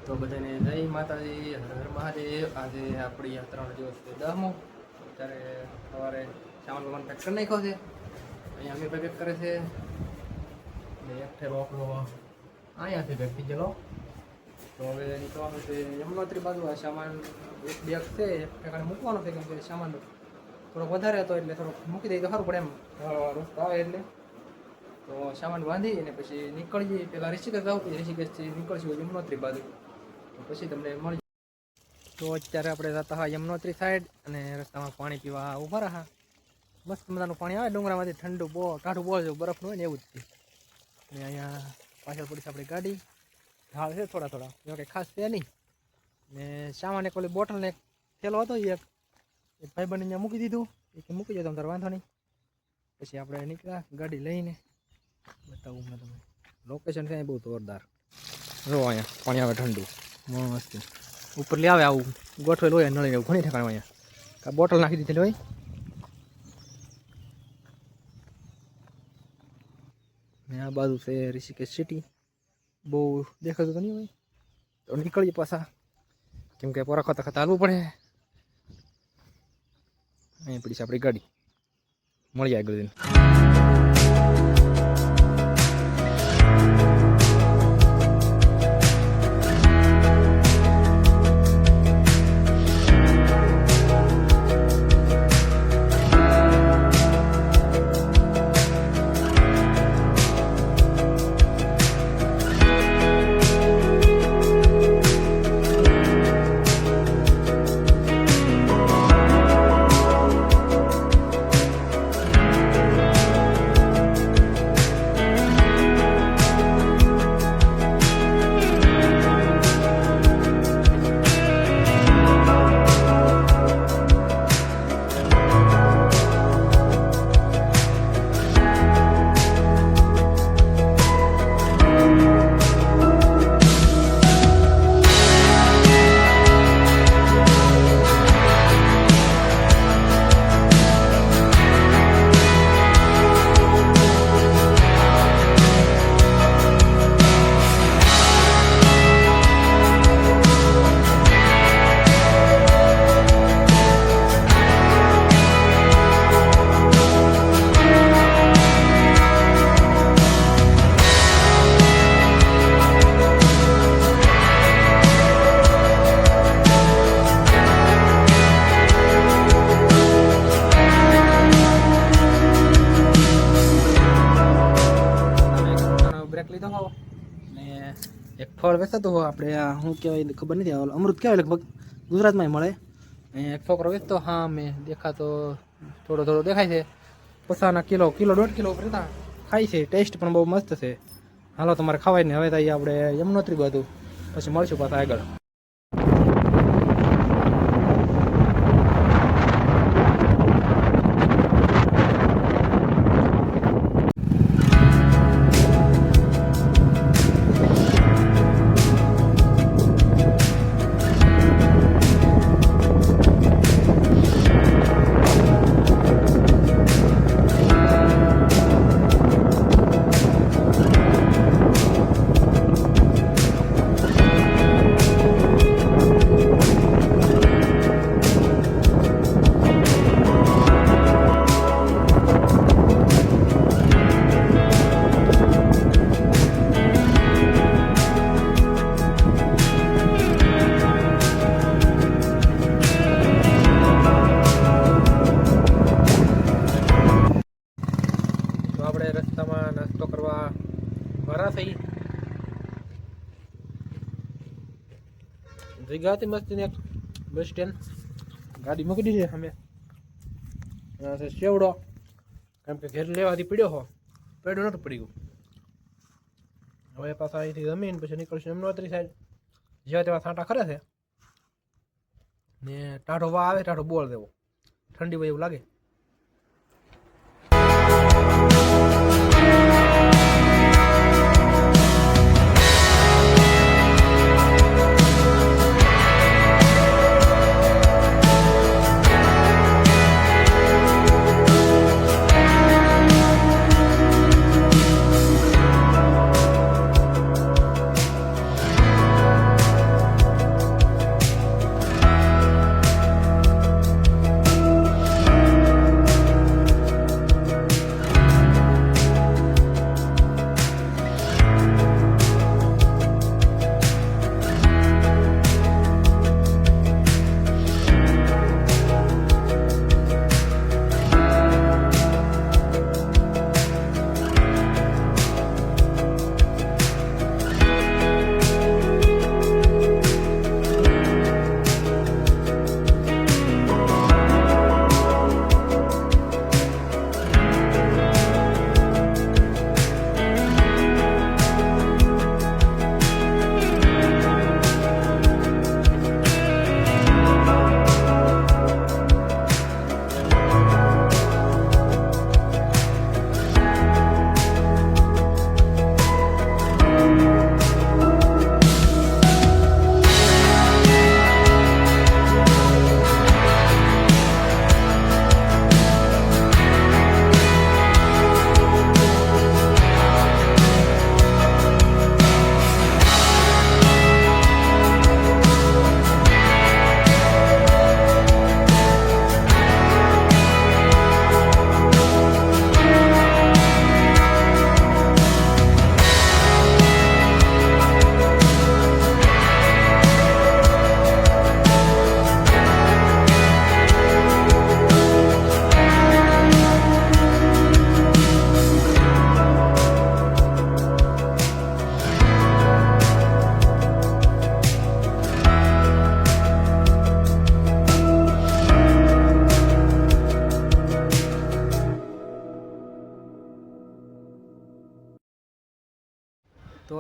તો બધાને જય માતાજી, હર હર મહાદેવ. આજે આપણી યાત્રાનો દિવસ છે 10મો. અત્યારે સવારે સામાન વામાન પેક કરી નાખ્યો છે. અહીંયા અમે પેક કરે છે ને એક ઠેરો આપણો અહીંયાથી પેક થઈ ગયેલો. તો હવે નીકળવાનું છે યમનોત્રી બાજુ. આ સામાન એક બેગ છે એક ઠેકાણે મૂકવાનો છે, કેમ કે સામાન થોડોક વધારે હતો એટલે થોડોક મૂકી દઈએ તો સારું પડે એમ રસ્તો આવે એટલે. તો સામાન બાંધી અને પછી નીકળી જઈએ. પહેલાં ઋષિકેશ જાવ, પછી ઋષિકેશથી નીકળશું યમનોત્રી બાજુ. તો પછી તમને મળી. તો અત્યારે આપણે જતા હા યમનોત્રી સાઈડ, અને રસ્તામાં પાણી પીવા ઊભા રહ્યા. મસ્ત મજાનું પાણી આવે ડુંગરામાંથી, ઠંડુ બહુ ટાઢું બહુ છે, બરફનું હોય ને એવું જ છે. અને અહીંયા પાછળ પડી છે આપણી ગાડી. ઢાળ છે થોડા થોડા, જો કે ખાસ છે નહીં. ને સામાન એક ઓલી બોટલ ને એક થેલો હતો, એક ભાઈબંધ અહીંયા મૂકી દીધું. એ કે મૂકી જતો તારે વાંધો નહીં. પછી આપણે નીકળ્યા ગાડી લઈને. બતાવું મેં તમે લોકેશન છે બહુ જોરદાર. જો અહીંયા પાણી આવે ઠંડુ મસ્ત. ઉપર લઈ આવે આવું ગોઠવેલું હોય નળીને એવું ઘણી ઠેકાણે. અહીંયા બોટલ નાખી દીધેલી હોય. ને આ બાજુ છે ઋષિકેશ સિટી. બહુ દેખાતું તો નહીં હોય. તો નીકળીએ પાછા, કેમ કે પોરા ખાતા ખાતા હાલવું પડે. અહીં પડી છે આપણી ગાડી. મળી આગળ દિન. લીધો હો ને એક ફળ વેચાતું હોય આપણે. આ શું કહેવાય ખબર નથી, અમૃત કહેવાય લગભગ, ગુજરાતમાં મળે. અહીંયા એક છોકરો વેચતો, હા મેં દેખાતો થોડો થોડો દેખાય છે. પસાના કિલો 1.5 કિલો ઉપર ખાય છે. ટેસ્ટ પણ બહુ મસ્ત છે. હાલો તમારે ખવાય ને. હવે તો આપણે યમનોત્રી બધું પછી મળશું પાછા આગળ. રસ્તામાં નાસ્તો કરવા ભરા થઈ જગ્યા હતી મસ્ત ને. એક બસ સ્ટેન્ડ ગાડી મૂકી દીધી અમે. સેવડો, કેમ કે ઘેર લેવાથી પીડ્યો હો, પેડું નહોતું પડી ગયું. હવે પાછા અહીંથી જમીન પછી નીકળશું યમનોત્રી સાઈડ. જેવા તેવા સાંટા ખરે છે ને ટાઢો વા આવે, ટાઢો બોલ દેવો, ઠંડી હોય એવું લાગે.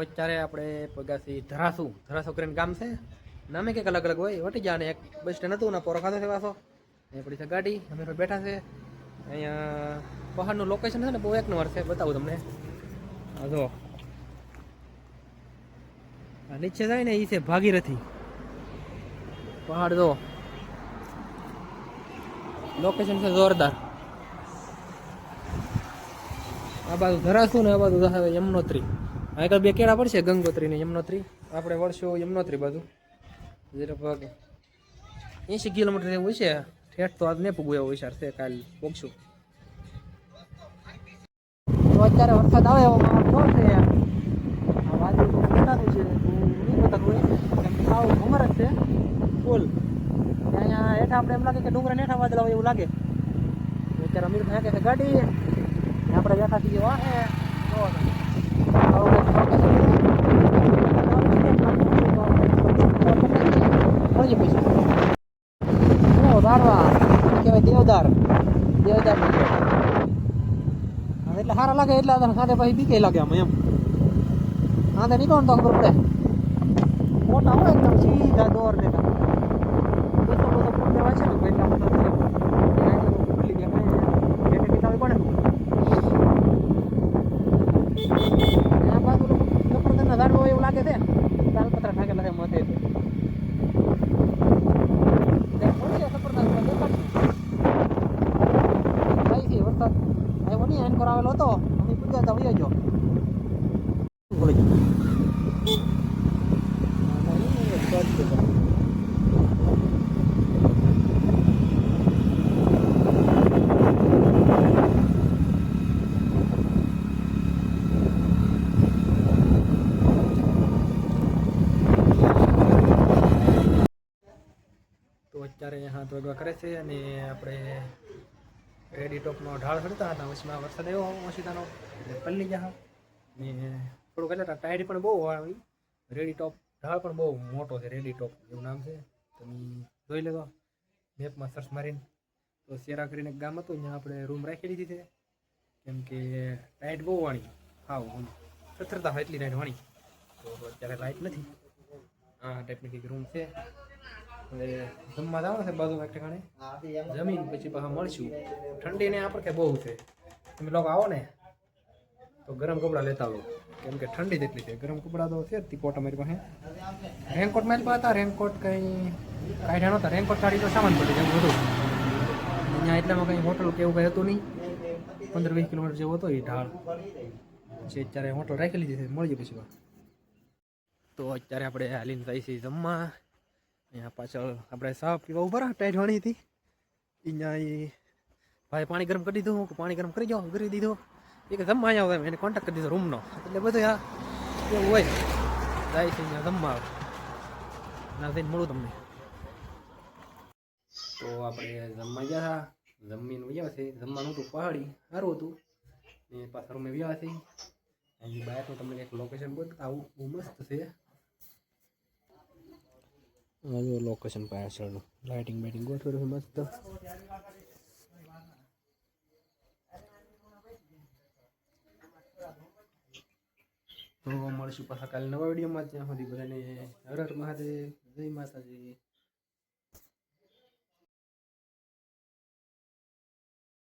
અત્યારે આપણે પગાસી ધરાસુ કરીને ગામ છે નામે કંઈક અલગ અલગ હોય વટી ગયા ને એક બસ સ્ટેન્ડ હતું ને પોરો ખાતો છે પાછો અહીંયા પડી છે ગાડી અમે પણ બેઠા છે અહીંયા પહાડનું લોકેશન છે ને બહુ એક નંબર છે બતાવું તમને આ જો આ નીચે જાય ને એ છે ભાગીરથી પહાડ જો લોકેશન છે જોરદાર આ બાજુ ધરાસું ને આ બાજુ યમનોત્રી આગળ બે કેળા પડશે ગંગોત્રી ને યમનોત્રી આપણે વળશું યમનોત્રી બાજુ લગભગ 80 કિલોમીટર એવું છે ઠેઠ તો આજ નહીં પૂગવું એવો વિચાર છે કાલ પહોંચશું તો અત્યારે વરસાદ આવે એવો માહોલ છે આ વાદળ તો બતાતું છે નહીં બતાતું એમ સાવ ઘુમર જ છે ફૂલ અહીંયા હેઠા આપણે એમ લાગે કે ડુંગરા હેઠા વાદળ આવે એવું લાગે અત્યારે અમીર ભાઈ કે ગાડી આપણે બેઠા છીએ વાહે દેવદાર એટલે સારા લાગે એટલે સાથે પછી બીકે લાગે આમ એમ હાથે નીકળો તો ખબર પડે મોટા હોય એકદમ સીધા દોર દેતા દેવા છે ને એટલા મોટા એવું લાગે છે તાલપત્રા ઠાકેલા છે મધે વરસાદ આવ્યો નહીં એન્કોર આવેલો હતો અમે પૂજાતા વયો ગયો બોલી અત્યારે હાથ વગવા કરે છે અને આપણે રેડી ટોપનો ઢાળ ચડતા હતા વચમાં વરસાદ આવ્યો ઓશિતાનો એટલે પલ્લી ગયા ને થોડુંક એટલે ટાયર પણ બહુ આવી રેડી ટોપ ઢાળ પણ બહુ મોટો છે રેડી ટોપ એવું નામ છે તમે જોઈ લેજો મેપમાં સર્ચ મારીને તો શેરા કરીને ગામ હતું ત્યાં આપણે રૂમ રાખી લીધી છે કેમ કે લાઇટ બહુ વાણી હાવ સથરતા હોય એટલી લાઇટ વાણી તો અત્યારે લાઇટ નથી આ ટાઈપની કંઈક રૂમ છે હવે જમવા જવાનું છે બાજુ એક ઠેકાણે જમીન પછી પાછા મળશું ઠંડીને આપણે કે બહુ છે તમે લોકો આવો ને તો ગરમ કપડાં લેતા આવો કેમ કે ઠંડી જેટલી છે ગરમ કપડાં તો છે જ કોટ અમારી પાસે રેનકોટ મારી પાસે હતા રેનકોટ કંઈ કાઢ્યા નહોતા રેનકોટ કાઢી તો સામાન પડી જાય બધું અહીંયા એટલામાં કંઈ હોટલ કે એવું કંઈ હતું નહીં 15-20 કિલોમીટર જેવો હતો એ ઢાળ પછી અત્યારે હોટલ રાખી લીધી છે મળી જાય પછી તો અત્યારે આપણે હાલીને જઈએ છીએ જમવા અહીંયા પાછળ આપણે સાવ પીવા ઉભા ટાઈટ વાળી હતી અહીંયા ભાઈ પાણી ગરમ કરી દીધું પાણી ગરમ કરી જાઓ કરી દીધું એક જમવા અહીંયા આવે એને કોન્ટેક્ટ કરી દીધો રૂમનો એટલે બધું આ એવું હોય જાય છે અહીંયા જમવા ના થઈને મળું તમને તો આપણે જમવા ગયા હતા જમીન વ્યા છે જમવાનું હતું પહાડી સારું હતું ને પાછળ રૂમે વ્યા છે અહીં બહારનું તમને એક લોકેશન બતાવું બહુ મસ્ત છે જો લોકેશન પાછળનું લાઇટિંગ બાઇટિંગ ગોઠવેલું છે મસ્ત તો મળશું પાછા કાલે નવા વિડીયોમાં ત્યાં સુધી બધાને હર હર મહાદેવ જય માતાજી.